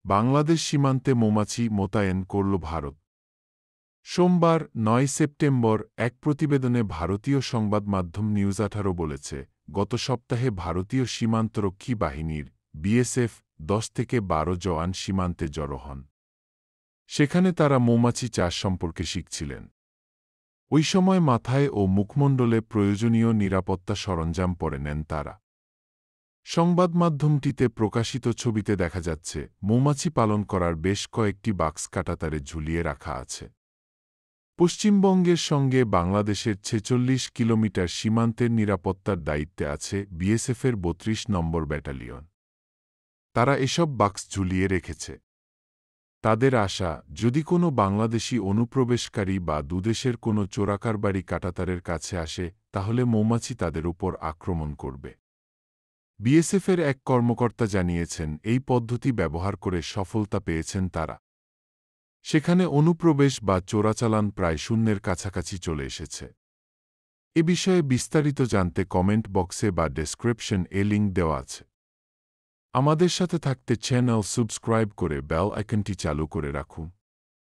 বাংলাদেশ সীমান্তে মৌমাছি মোতায়েন করল ভারত। সোমবার ৯ সেপ্টেম্বর এক প্রতিবেদনে ভারতীয় সংবাদ মাধ্যম নিউজ18 বলেছে, গত সপ্তাহে ভারতীয় সীমান্তরক্ষী বাহিনীর বিএসএফ ১০ থেকে ১২ জওয়ান সীমান্তে জড়ো হন। সেখানে তারা মৌমাছি চাষ সম্পর্কে শিখছিলেন। ওই সময় মাথায় ও মুখমণ্ডলে প্রয়োজনীয় নিরাপত্তা সরঞ্জাম পরে নেন তারা। সংবাদমাধ্যমটিতে প্রকাশিত ছবিতে দেখা যাচ্ছে, মৌমাছি পালন করার বেশ কয়েকটি বাক্স কাঁটাতারে ঝুলিয়ে রাখা আছে। পশ্চিমবঙ্গের সঙ্গে বাংলাদেশের ৪৬ কিলোমিটার সীমান্তের নিরাপত্তার দায়িত্বে আছে বিএসএফের ৩২ নম্বর ব্যাটালিয়ন। তারা এসব বাক্স ঝুলিয়ে রেখেছে। তাদের আশা, যদি কোনো বাংলাদেশি অনুপ্রবেশকারী বা দুদেশের কোনো চোরাকারবারি কাঁটাতারের কাছে আসে, তাহলে মৌমাছি তাদের উপর আক্রমণ করবে। বিএসএফের এক কর্মকর্তা জানিয়েছেন, এই পদ্ধতি ব্যবহার করে সফলতা পেয়েছেন তারা। সেখানে অনুপ্রবেশ বা চোরাচালান প্রায় শূন্যের কাছাকাছি চলে এসেছে। এ বিষয়ে বিস্তারিত জানতে কমেন্ট বক্সে বা ডেসক্রিপশন-এ লিংক দেওয়া আছে। আমাদের সাথে থাকতে চ্যানেল সাবস্ক্রাইব করে বেল আইকনটি চালু করে রাখুন।